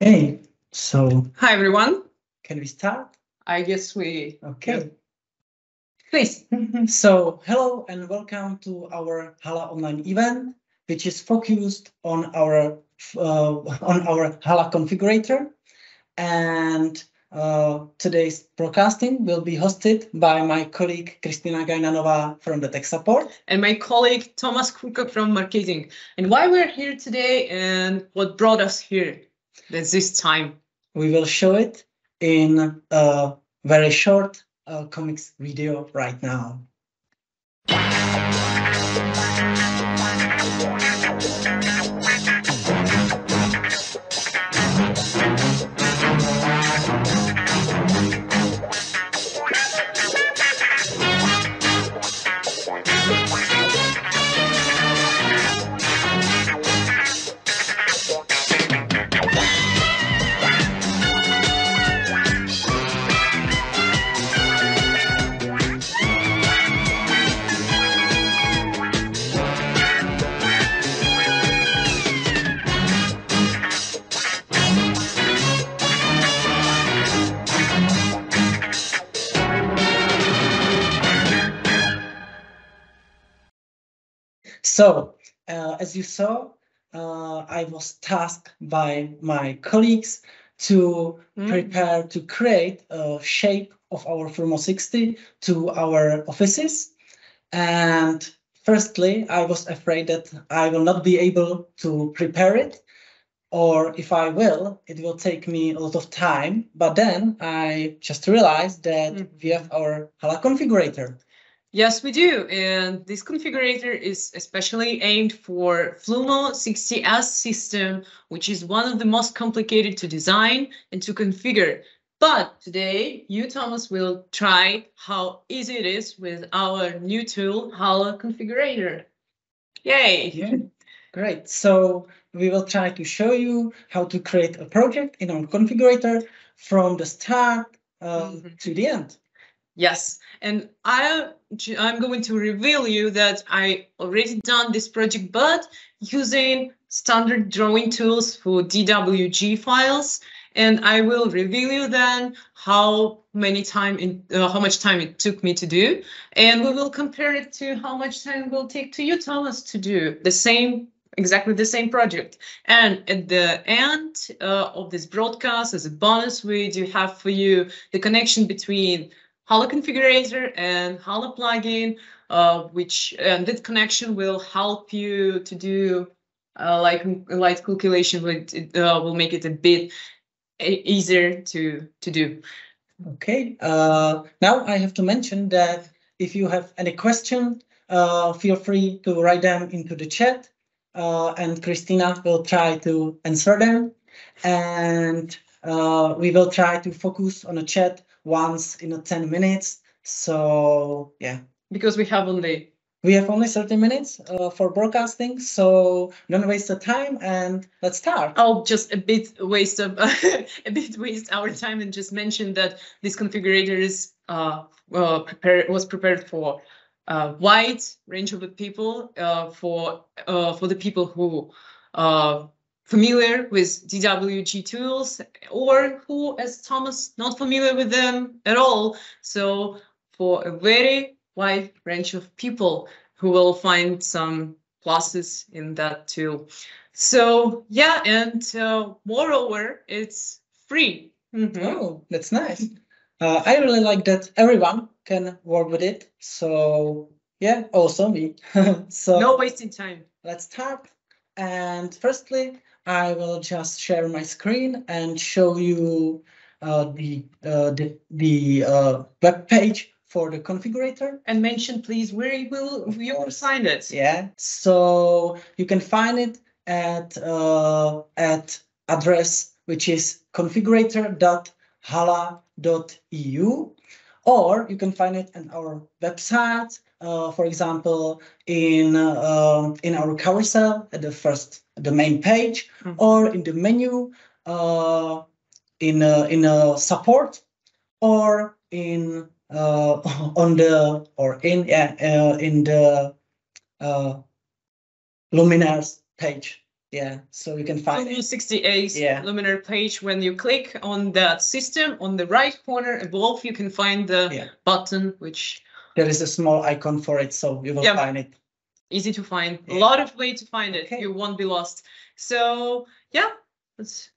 Okay, so Hi, everyone. can we start? I guess we... Okay. Please. So hello and welcome to our Halla Online Event, which is focused on our Halla Configurator. And today's broadcasting will be hosted by my colleague Kristina Gajnanova from the tech support. And my colleague Thomas Kurka from marketing. And why we're here today and what brought us here at this time. We will show it in a very short comics video right now. So, as you saw, I was tasked by my colleagues to prepare to create a shape of our Flumo 60 to our offices. And firstly, I was afraid that I will not be able to prepare it, or if I will, it will take me a lot of time. But then I just realized that we have our Halla Configurator. Yes, we do. And this configurator is especially aimed for Flumo 60S system, which is one of the most complicated to design and to configure. But today, you, Thomas, will try how easy it is with our new tool, Halla Configurator. Yay! Yeah, great. So we will try to show you how to create a project in our configurator from the start to the end. Yes, and I'm going to reveal you that I already done this project, but using standard drawing tools for DWG files, and I will reveal you then how much time it took me to do, and we will compare it to how much time it will take to you, Thomas, to do exactly the same project. And at the end of this broadcast, as a bonus, we do have for you the connection between Halla Configurator and Halla plugin, that connection will help you to do light calculation. It will make it a bit easier to do. Okay. Now I have to mention that if you have any question, feel free to write them into the chat, and Kristina will try to answer them. And we will try to focus on a chat once in 10 minutes. So yeah, because we have only 30 minutes for broadcasting, so don't waste the time and let's start. I'll just a bit waste our time and just mention that this configurator is was prepared for a wide range of the people, for the people who are familiar with DWG tools, or who, as Thomas, not familiar with them at all. So for a very wide range of people who will find some pluses in that tool. So yeah, and moreover, it's free. Oh, that's nice. I really like that everyone can work with it. So yeah, also me. So no wasting time. Let's start. And firstly, I will just share my screen and show you the web page for the configurator. And mention, please, where you will find it. Yeah, so you can find it at address which is configurator.halla.eu, or you can find it on our website. For example, in our carousel at the main page, or in the menu, in support, or in luminaire page. Yeah, so you can find it. 268 Yeah. luminaire page. When you click on that system, on the right corner above, you can find the button, which there is a small icon for it, so you will find it. Easy to find. A lot of way to find it. You won't be lost. So yeah, let's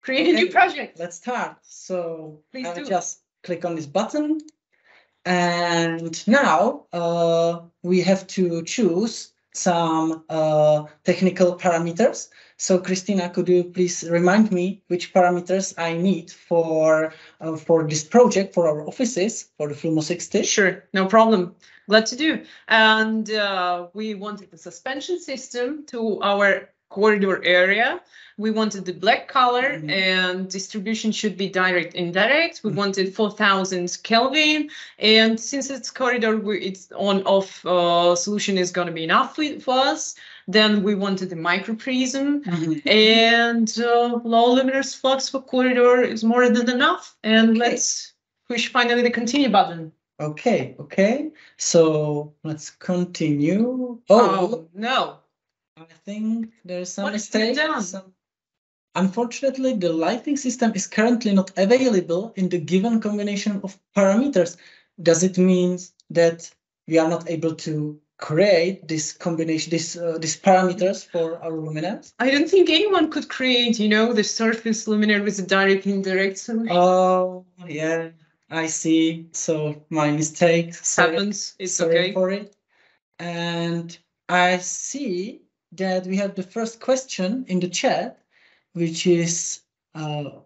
create a new project. Let's start. So Please do. Just click on this button. And now we have to choose some technical parameters. So Christina, could you please remind me which parameters I need for this project, for our offices, for the Flumo 60? Sure, no problem. Glad to do. And we wanted the suspension system to our corridor area. We wanted the black color and distribution should be direct, indirect. We wanted 4000 Kelvin. And since it's corridor, it's on-off solution is going to be enough for us. Then we wanted the microprism and low luminous flux for corridor is more than enough. And let's push finally the continue button. Okay. So let's continue. Oh no. I think there's some mistake. Unfortunately, the lighting system is currently not available in the given combination of parameters. Does it mean that we are not able to create this combination, these parameters for our luminaires? I don't think anyone could create, the surface luminaire with a direct and indirect solution. Oh, yeah, I see. So my mistake. Happens. It's sorry okay. for it. And I see that we have the first question in the chat, which is,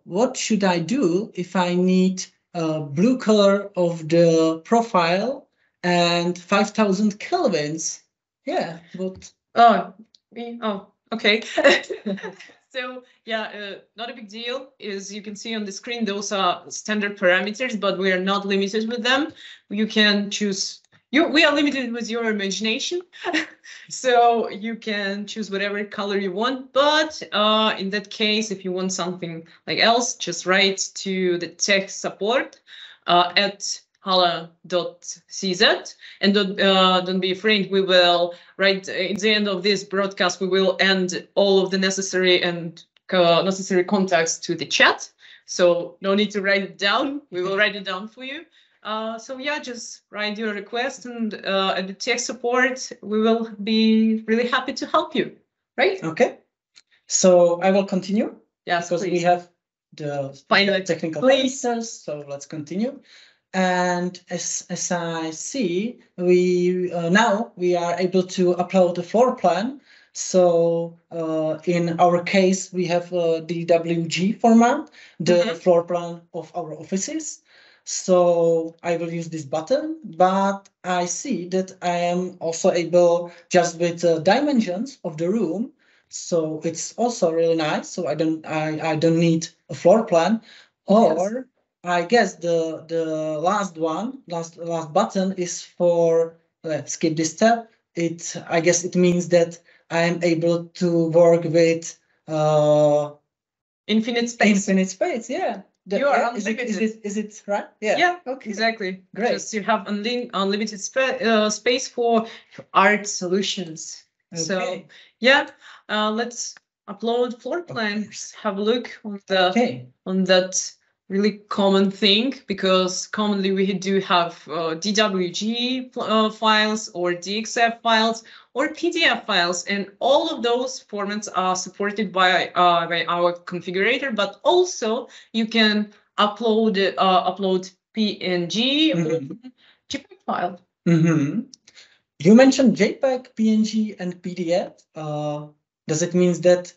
what should I do if I need blue color of the profile and 5000 kelvins? Yeah, but... Okay. So yeah, not a big deal. As you can see on the screen, those are standard parameters, but we are not limited with them. You can choose... We are limited with your imagination, so you can choose whatever color you want. But in that case, if you want something like else, just write to the tech support at halla.cz, and don't be afraid. We will write at the end of this broadcast. We will end all of the necessary contacts to the chat. So no need to write it down. We will write it down for you. So yeah, just write your request, and at the tech support, we will be really happy to help you, right? Okay. So I will continue. Yes, because please. We have the technical parameters. So let's continue. And as I see, now we are able to upload the floor plan. So in our case, we have the DWG format, the floor plan of our offices. So I will use this button, but I see that I am also able just with dimensions of the room. So it's also really nice. So I don't need a floor plan, or I guess the last button is for, let's skip this step. I guess it means that I am able to work with infinite space. Infinite space, yeah. You are unlimited. Is it right? Yeah. Yeah. Okay. Exactly. Great. Just you have unlimited space for art solutions. Okay. So yeah, let's upload floor plans. Have a look on that really common thing, because commonly we do have DWG files or DXF files or PDF files, and all of those formats are supported by our configurator, but also you can upload PNG or JPEG file. You mentioned JPEG, PNG, and PDF. Does it mean that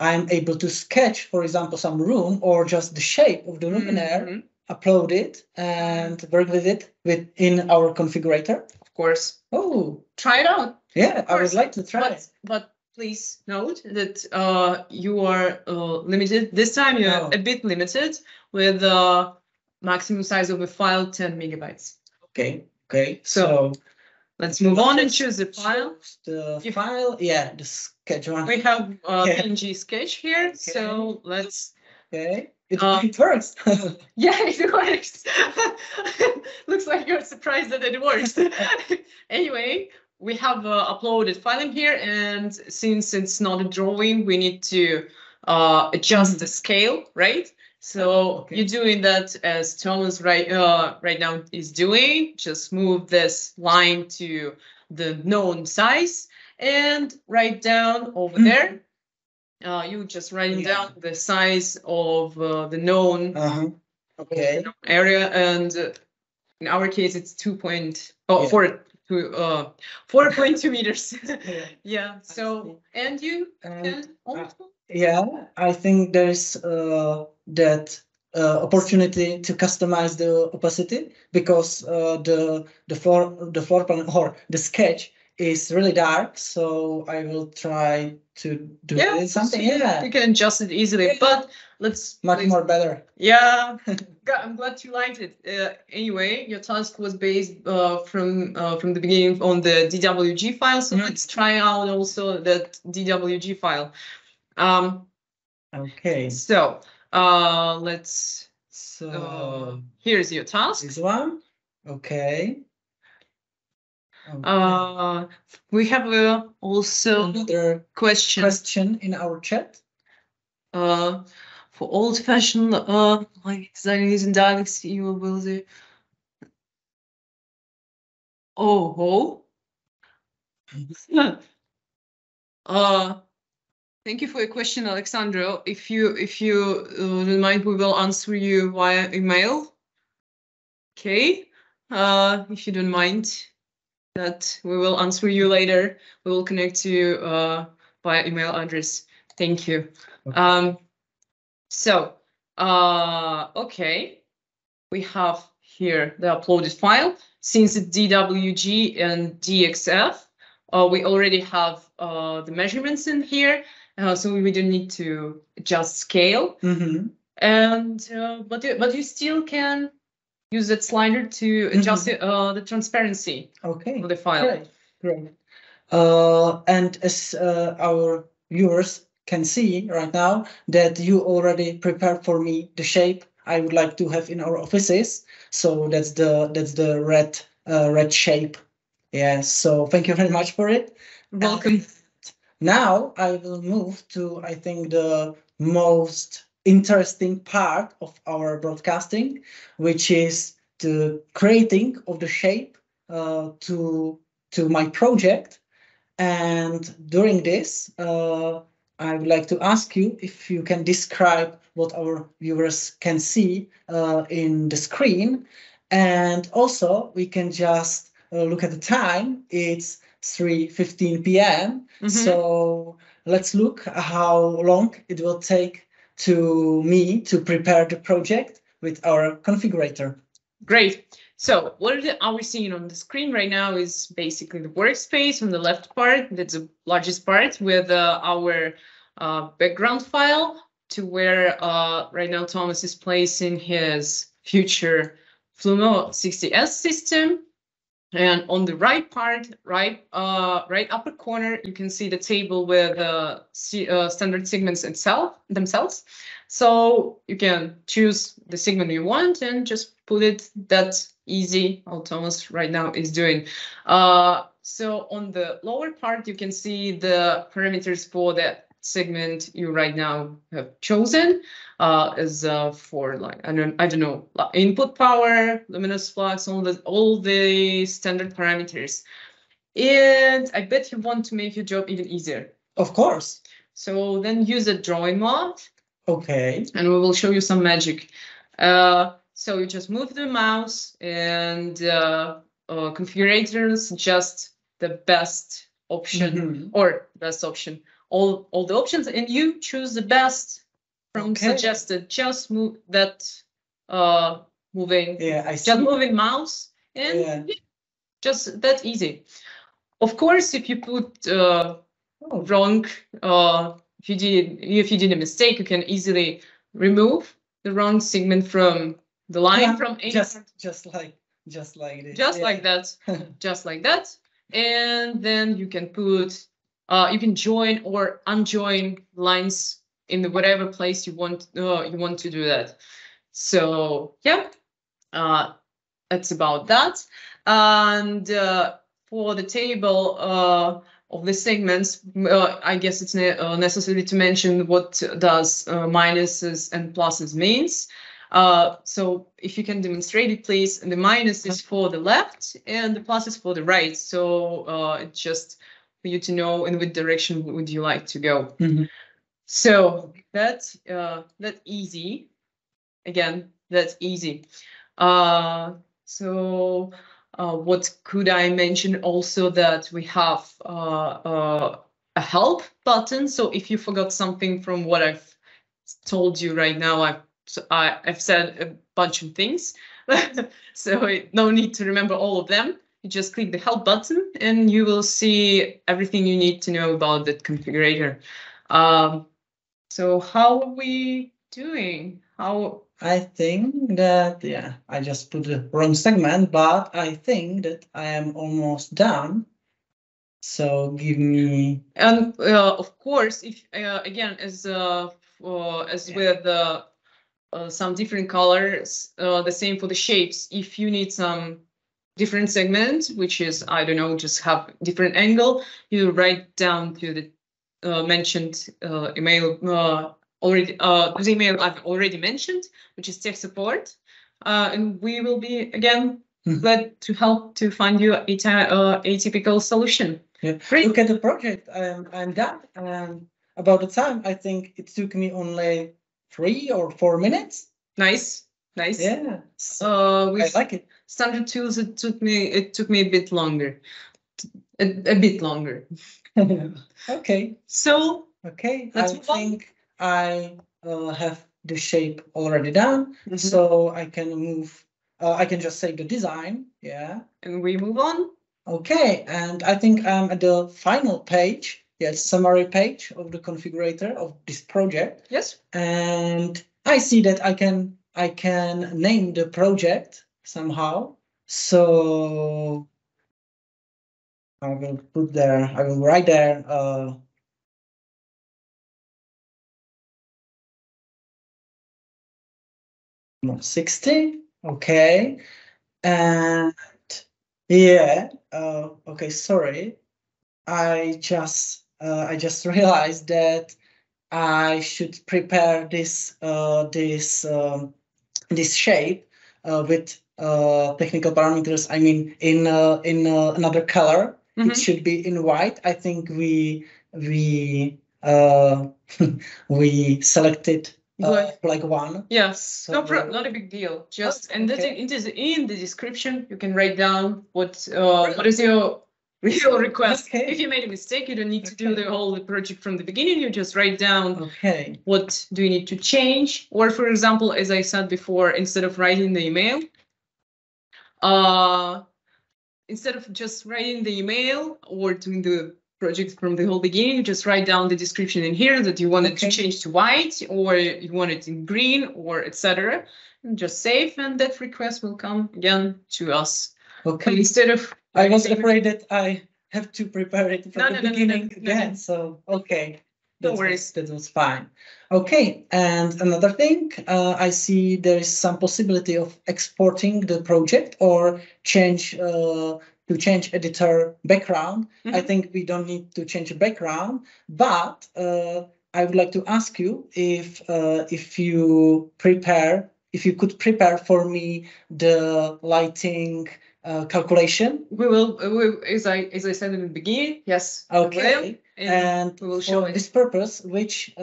I'm able to sketch, for example, some room or just the shape of the luminaire, upload it, and work with it within our configurator? Of course. Oh, try it out. Yeah, I would like to try it. But please note that you are limited. This time you are a bit limited with maximum size of a file 10 megabytes. Okay. So let's move on and choose the file. File, yeah, the sketch one. We have PNG sketch here, so let's. Okay, it works. Yeah, it works. Looks like you're surprised that it works. Anyway, we have uploaded file in here, and since it's not a drawing, we need to adjust the scale, right? So you're doing that as Thomas right now is doing. Just move this line to the known size and write down over there. You just writing down the size of the known area, and in our case it's 4.2 meters. Yeah. So and you can also. Yeah, I think there's that opportunity to customize the opacity, because the floor plan or the sketch is really dark. So I will try to do something. You can adjust it easily, but let's much more better. Yeah, I'm glad you liked it. Anyway, your task was based from the beginning on the DWG file, so let's try out also that DWG file. Okay. So let's. So here's your task. This one. Okay. We have also another question in our chat. For old-fashioned like designing using dialects, you will do. Thank you for your question, Alexandro. If you don't mind, we will answer you via email. Okay. If you don't mind, that we will answer you later. We will connect you via email address. Thank you. Okay. Okay, we have here the uploaded file. Since it's DWG and DXF, we already have the measurements in here, so we don't need to adjust scale. And but you still can use that slider to adjust the transparency of the file. Great. And as our viewers can see right now, that you already prepared for me the shape I would like to have in our offices. So that's the red shape. Yeah. So thank you very much for it. Welcome. Now I will move to, I think, the most interesting part of our broadcasting, which is the creating of the shape to my project. And during this, I would like to ask you if you can describe what our viewers can see in the screen. And also, we can just look at the time. It's 3:15 p.m. So let's look how long it will take to me to prepare the project with our configurator. Great. So what are we seeing on the screen right now is basically the workspace on the left part. That's the largest part with our background file, to where right now Thomas is placing his future Flumo 60S system. And on the right part, right upper corner, you can see the table with standard segments themselves. So you can choose the segment you want and just put it. That's easy, how Thomas right now is doing. So on the lower part, you can see the parameters for that segment you right now have chosen as for like I don't know, input power, luminous flux, all the standard parameters. And I bet you want to make your job even easier. Of course. So then use the drawing mode. Okay. And we will show you some magic. So you just move the mouse, and configurator suggests the best option or best option. All the options, and you choose the best from suggested. Just move that moving. Yeah, I see. Just moving mouse, and just that easy. Of course, if you put wrong, if you did a mistake, you can easily remove the wrong segment from the line from any just like this. Like that. Just like that. And then you can put you can join or unjoin lines in the whatever place you want to do that. So yeah, that's about that. And for the table of the segments, I guess it's necessary to mention what does minuses and pluses means. So if you can demonstrate it, please. And the minus is for the left and the plus is for the right. So it's just for you to know in which direction would you like to go. So that's easy. Again, that's easy. So what could I mention also, that we have a help button. So if you forgot something from what I've told you right now, I've said a bunch of things, so no need to remember all of them. You just click the help button and you will see everything you need to know about that configurator. So how are we doing? I think that, yeah, I just put the wrong segment, but I think that I am almost done. So give me. And of course, if again, as with some different colors, the same for the shapes. If you need some different segment, which is, I don't know, just have different angle, you write down to the mentioned email already, the email I've already mentioned, which is tech support, and we will be again glad to help to find you a typical solution. Yeah. Look at the project. I'm done. And about the time, I think it took me only 3 or 4 minutes. Nice. Yeah. I like it. Standard tools, it took me a bit longer. A bit longer. Okay. So okay, I think I have the shape already done, so I can move. I can just save the design. Yeah. And we move on. Okay, and I think I'm at the final page. Yes, summary page of the configurator of this project. Yes. And I see that I can name the project somehow. So I will write there 60. Okay. And yeah, okay, sorry. I just realized that I should prepare this this shape with technical parameters. I mean, in another color. It should be in white. I think we we selected like one. Yes, so, not a big deal. Just and okay. In the description you can write down what is your real request. Okay. If you made a mistake, you don't need to do the whole project from the beginning. You just write down what do you need to change. Or for example, as I said before, instead of writing the email, instead of just writing the email or doing the project from the whole beginning, you just write down the description in here that you want it to change to white, or you want it in green, or etc. And just save, and that request will come again to us. Okay. But instead of, I was afraid that I have to prepare it from the beginning again. So okay. No worries. That was fine. Okay, and another thing, I see there is some possibility of exporting the project or change editor background. I think we don't need to change the background, but I would like to ask you if you could prepare for me the lighting calculation. We will, as I said in the beginning. Yes. Okay. And we will show this purpose, which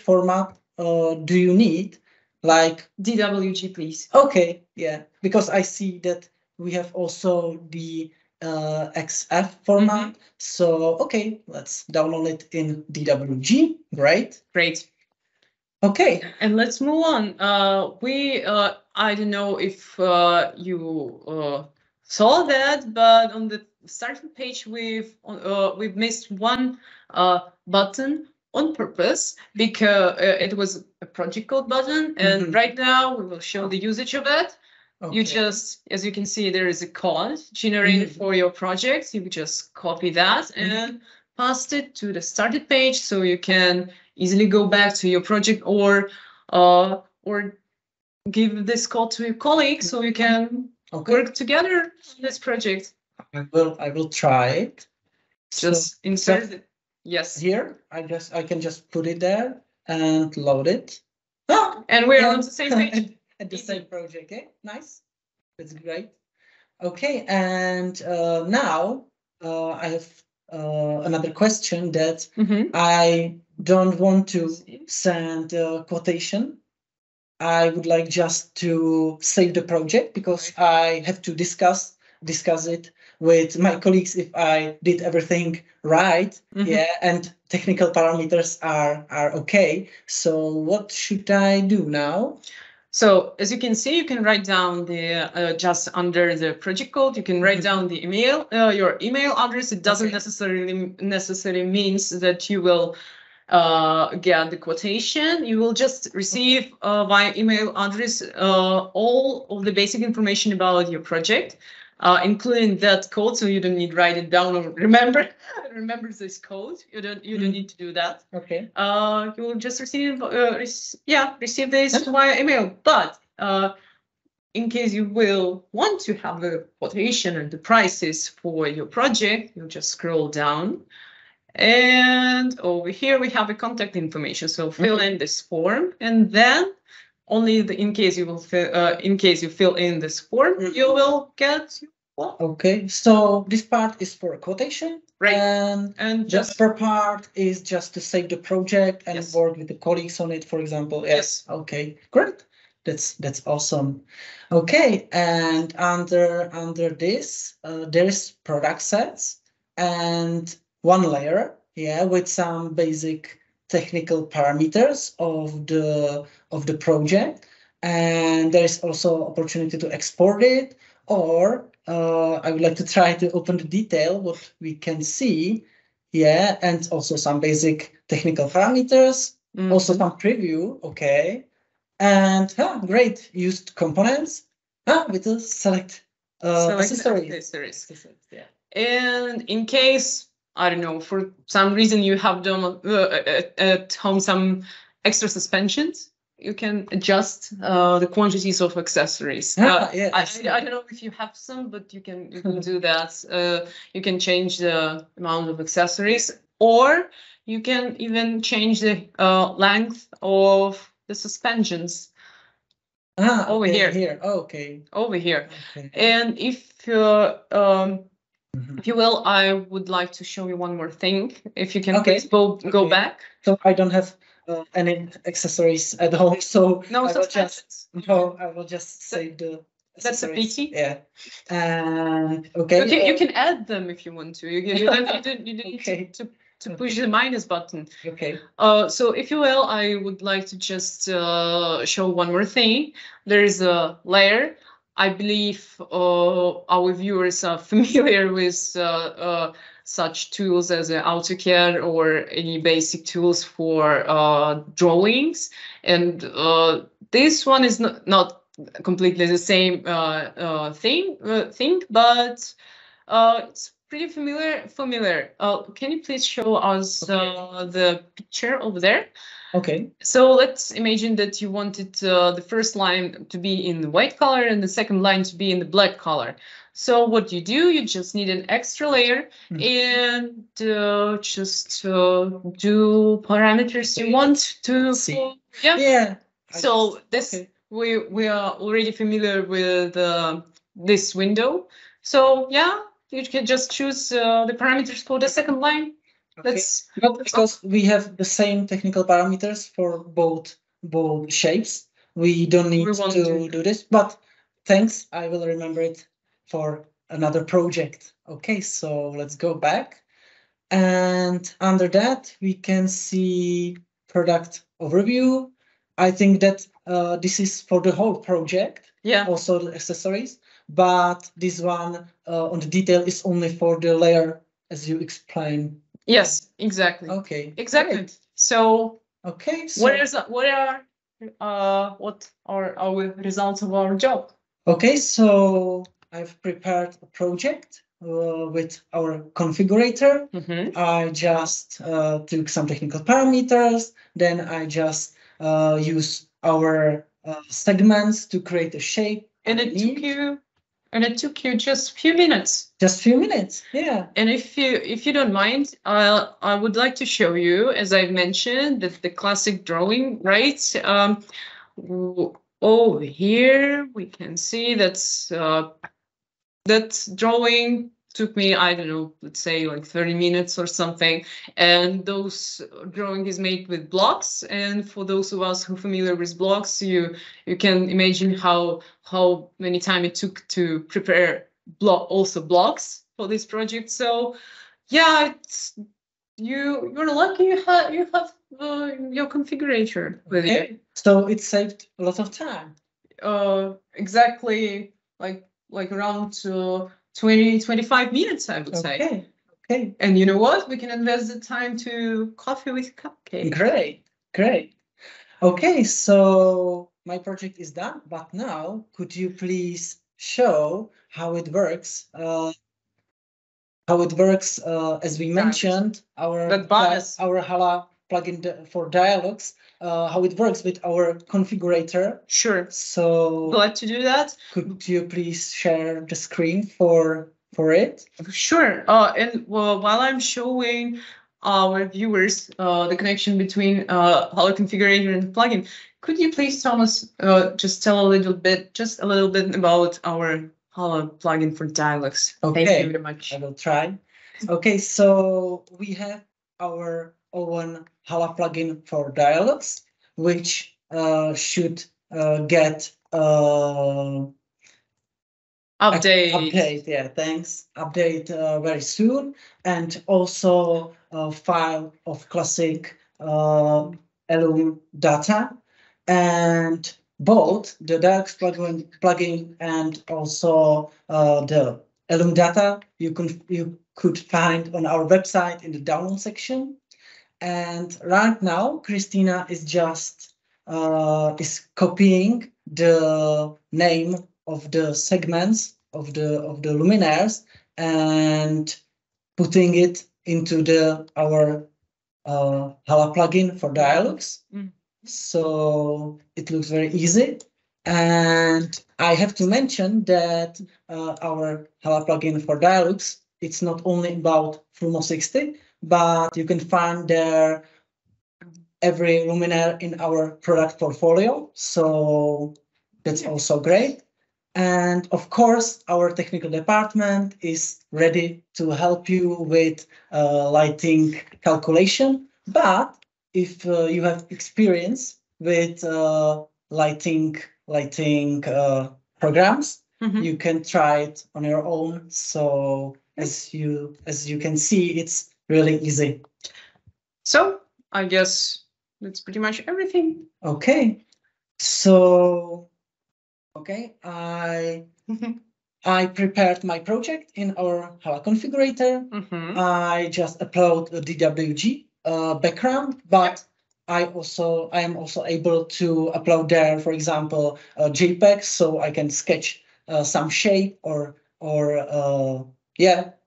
format do you need? Like DWG, please. Okay, yeah, because I see that we have also the XF format. So okay, let's download it in DWG. Great. Okay, and let's move on. I don't know if you saw that, but on the starting page we've missed one button on purpose, because it was a project code button, and right now we will show the usage of it. You just, as you can see, there is a code generated for your project. You just copy that and paste it to the started page, so you can easily go back to your project, or give this code to your colleague, so you can work together on this project. I will try it. Just insert it. Yes. Here, I can just put it there and load it. And we're on the same page. At the same project. Okay, nice. That's great. Okay, and now I have another question that I don't want to send a quotation. I would like just to save the project because I have to discuss it with my colleagues if I did everything right. Yeah, and technical parameters are okay. So what should I do now? So as you can see, you can write down the just under the project code. You can write down the email, your email address. It doesn't necessarily means that you will get the quotation. You will just receive via email address all of the basic information about your project, including that code. So you don't need to write it down or remember this code. You don't need to do that. Okay. You will just receive receive this via email. But in case you will want to have a quotation and the prices for your project, you just scroll down. And over here we have a contact information. So fill in this form, and then only in case you fill in this form, you will get. Okay, so this part is for a quotation, right? And the upper part is just to save the project and work with the colleagues on it, for example. Yes. Okay, great. That's awesome. Okay, and under this, there is product sets and one layer, with some basic technical parameters of the project, and there is also opportunity to export it, or I would like to try to open the detail what we can see, and also some basic technical parameters, also some preview, okay, and great used components, with the select accessories. Yeah. And in case, I don't know, for some reason you have done at home some extra suspensions, you can adjust the quantities of accessories. I don't know if you have some, but you can do that. You can change the amount of accessories, or you can even change the length of the suspensions. Over here. Okay. Over here. Okay. And if you will, I would like to show you one more thing. If you can please go back. So I don't have any accessories at home, so no, I will just save the accessories. That's a pity. Yeah. And okay. You can add them if you want to. You don't need to push the minus button. Okay. So if you will, I would like to just show one more thing. There is a layer. I believe our viewers are familiar with such tools as AutoCAD or any basic tools for drawings. And this one is not completely the same thing, but it's pretty familiar. Can you please show us the picture over there? Okay. So let's imagine that you wanted the first line to be in the white color and the second line to be in the black color. So what you do, you just need an extra layer and just do parameters you want to see. Yeah. So this we are already familiar with this window. So you can just choose the parameters for the second line. But because we have the same technical parameters for both shapes, we don't need to do this. But thanks, I will remember it for another project. Okay, so let's go back. And under that, we can see product overview. I think that this is for the whole project. Yeah. Also the accessories. But this one on the detail is only for the layer, as you explained. Yes, exactly. Okay. Exactly. Great. So so what are our results of our job? Okay, so I've prepared a project with our configurator. I just took some technical parameters, then I just use our segments to create a shape. And it took you And it took you just a few minutes. Just few minutes, yeah. And if you don't mind, I would like to show you, as I mentioned, the classic drawing, right? Over here we can see that drawing took me, I don't know, let's say like 30 minutes or something. And those drawing is made with blocks. And for those of us who are familiar with blocks, you can imagine how many time it took to prepare blocks for this project. So yeah, you're lucky you have your configurator with you. So it saved a lot of time. Exactly like around 20-25 minutes, I would say. Okay. And you know what? We can invest the time to coffee with cupcake. Great. Okay, so my project is done, but now could you please show how it works? As we mentioned, our Halla plugin for dialogues, how it works with our configurator. Sure. So glad to do that. Could you please share the screen for it? Sure. And while I'm showing our viewers the connection between Halla Configurator and plugin, could you please, Thomas, just tell a little bit about our Halla plugin for dialogues? Okay. Thank you very much. I will try. Okay, so we have our own Halla plugin for dialogues, which should get update. Yeah, thanks. Update very soon, and also a file of classic Elum data, and both the dialogues plugin and also the Elum data you could find on our website in the download section. And right now, Christina is just is copying the name of the segments of the luminaires and putting it into our Halla plugin for dialogues. So it looks very easy. And I have to mention that our Halla plugin for dialogues, it's not only about Frumo 60, but you can find there every luminaire in our product portfolio. So that's also great. And of course, our technical department is ready to help you with lighting calculation. But if you have experience with lighting programs, you can try it on your own. So as you can see, it's really easy. So I guess that's pretty much everything. Okay. So I prepared my project in our Halla Configurator. I just upload a DWG background, but I am also able to upload there, for example, a JPEG, so I can sketch some shape or a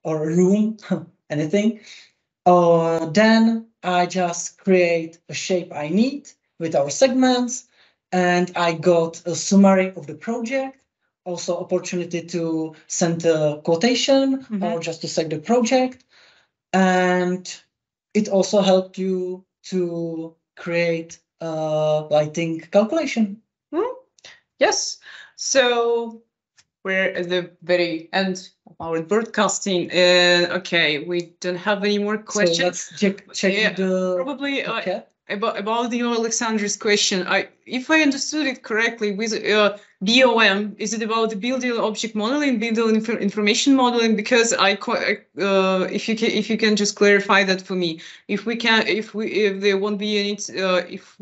room, anything. Then I just create a shape I need with our segments, and I got a summary of the project, also opportunity to send a quotation or just to save the project. And it also helped you to create a lighting calculation. Yes. So we're at the very end of our broadcasting. Okay, we don't have any more questions. So let's check probably about the Alexander's question. If I understood it correctly, with BOM, is it about the building object modeling, building information modeling? Because if you can just clarify that for me, if there won't be any, if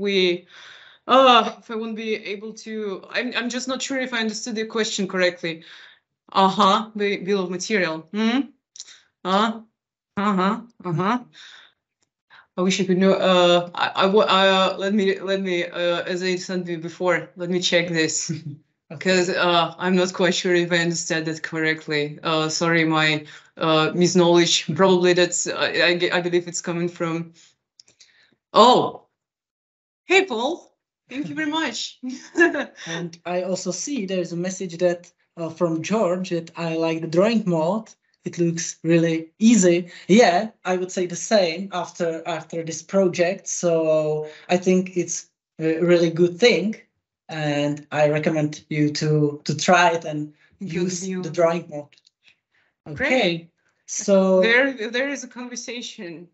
I won't be able to, I'm just not sure if I understood the question correctly. The bill of material. I wish I could know. Let me, as I said before, let me check this. Because I'm not quite sure if I understand that correctly. Sorry, my misknowledge. Probably that's, I believe it's coming from, hey, Paul. Thank you very much. And I also see there's a message that from George that I like the drawing mode. It looks really easy. Yeah, I would say the same after this project. So I think it's a really good thing, and I recommend you to try it and use the drawing mode. Okay. Great. So there is a conversation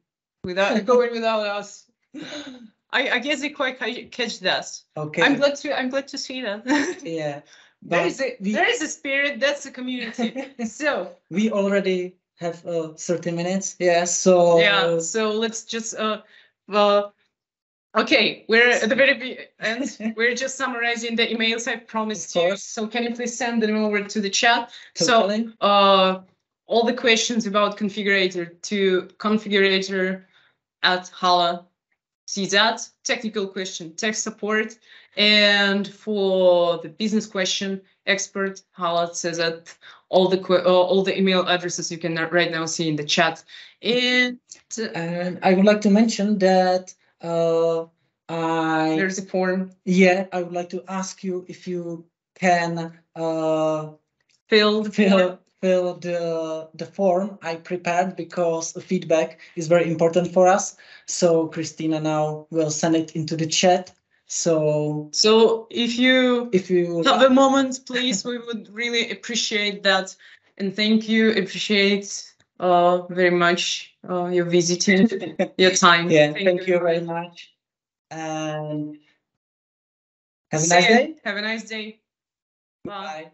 without going without us. I guess I quite catch that. Okay. I'm glad to see that. Yeah. There is a spirit. That's a community. So we already have 30 minutes. Yeah. So yeah. So let's just okay, we're at the very end. We're just summarizing the emails I promised you. So can you please send them over to the chat? Totally. So all the questions about configurator to configurator@Halla. See that technical question, tech support, and for the business question, expert Halla says that all the email addresses you can right now see in the chat. And I would like to mention that there's a form. Yeah, I would like to ask you if you can fill the form I prepared, because the feedback is very important for us. So Christina now will send it into the chat. So if you have a moment, please, we would really appreciate that. And thank you. Appreciate very much your visiting, your time. Yeah, thank you very much. And have a nice day. Have a nice day. Bye.